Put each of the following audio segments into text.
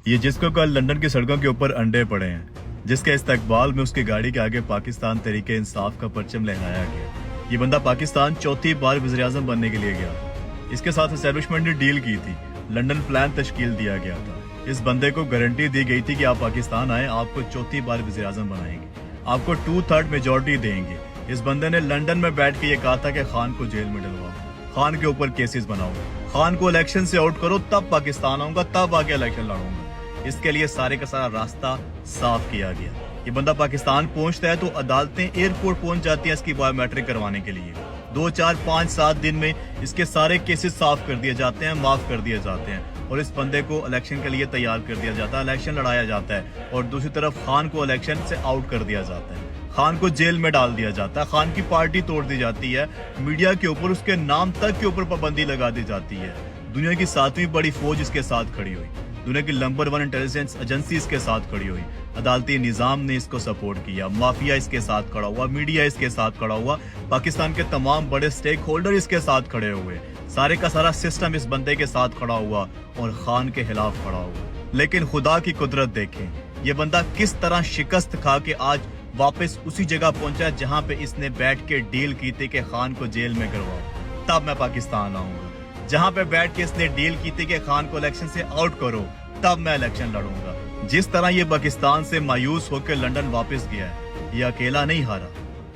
ये जिसको कल लंदन की सड़कों के ऊपर अंडे पड़े हैं, जिसके इस्तकबाल में उसकी गाड़ी के आगे पाकिस्तान तहरीके इंसाफ का परचम लहराया गया। ये बंदा पाकिस्तान चौथी बार वज़ीर-ए-आज़म बनने के लिए गया। इसके साथ एस्टेब्लिशमेंट ने डील की थी, लंदन प्लान तश्कील दिया गया था। इस बंदे को गारंटी दी गई थी कि आप पाकिस्तान आए, आपको चौथी बार वज़ीर-ए-आज़म बनाएंगे, आपको 2/3 मेजॉरिटी देंगे। इस बंदे ने लंदन में बैठ के ये कहा था कि खान को जेल में डलवाओ, खान के ऊपर केसेस बनाओ, खान को इलेक्शन से आउट करो, तब पाकिस्तान आऊंगा, तब आके इलेक्शन लड़ूंगा। इसके लिए सारे का सारा रास्ता साफ किया गया। ये बंदा पाकिस्तान पहुंचता है तो अदालतें एयरपोर्ट पहुंच जाती हैं इसकी बायोमेट्रिक करवाने के लिए। 2, 4, 5, 7 दिन में इसके सारे केसेस साफ कर दिए जाते हैं, माफ कर दिए जाते हैं और इस बंदे को इलेक्शन के लिए तैयार कर दिया जाता है, इलेक्शन लड़ाया जाता है और दूसरी तरफ खान को इलेक्शन से आउट कर दिया जाता है, खान को जेल में डाल दिया जाता है, खान की पार्टी तोड़ दी जाती है, मीडिया के ऊपर उसके नाम तक के ऊपर पाबंदी लगा दी जाती है। दुनिया की 7वीं बड़ी फौज इसके साथ खड़ी हुई, दुनिया की नंबर 1 इंटेलिजेंस एजेंसी इसके साथ खड़ी हुई, अदालती निजाम ने इसको सपोर्ट किया, माफिया इसके साथ खड़ा हुआ, मीडिया इसके साथ खड़ा हुआ, पाकिस्तान के तमाम बड़े स्टेक होल्डर इसके साथ खड़े हुए, सारे का सारा सिस्टम इस बंदे के साथ खड़ा हुआ और खान के खिलाफ खड़ा हुआ। लेकिन खुदा की कुदरत देखें, ये बंदा किस तरह शिकस्त खा के आज वापस उसी जगह पहुंचा जहां पे इसने बैठ के डील की थी कि खान को जेल में करवाओ, तब मैं पाकिस्तान आऊंगा। जहां पे बैठ के इसने डील की थी कि खान को इलेक्शन से आउट करो, तब मैं इलेक्शन लड़ूंगा। जिस तरह ये पाकिस्तान से मायूस होकर लंदन वापस गया है, ये अकेला नहीं हारा,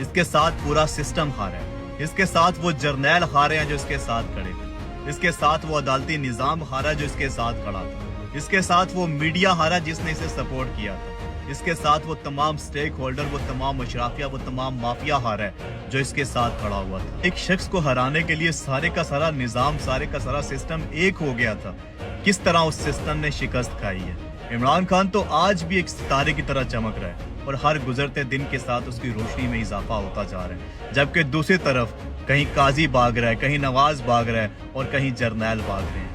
इसके साथ पूरा सिस्टम हारा है, इसके साथ वो जर्नैल हारे हैं जो इसके साथ खड़े थे, इसके साथ वो अदालती निजाम हारा जो इसके साथ खड़ा था, इसके साथ वो मीडिया हारा जिसने इसे सपोर्ट किया था, इसके साथ वो तमाम स्टेक होल्डर, वो तमाम अशराफिया, वो तमाम माफिया हारा है जो इसके साथ खड़ा हुआ था। एक शख्स को हराने के लिए सारे का सारा निजाम, सारे का सारा सिस्टम एक हो गया था। किस तरह उस सिस्टम ने शिकस्त खाई है। इमरान खान तो आज भी एक सितारे की तरह चमक रहा है और हर गुजरते दिन के साथ उसकी रोशनी में इजाफा होता जा रहा है, जबकि दूसरी तरफ कहीं काजी भाग रहा है, कहीं नवाज भाग रहा है और कहीं जर्नैल भाग रहे हैं।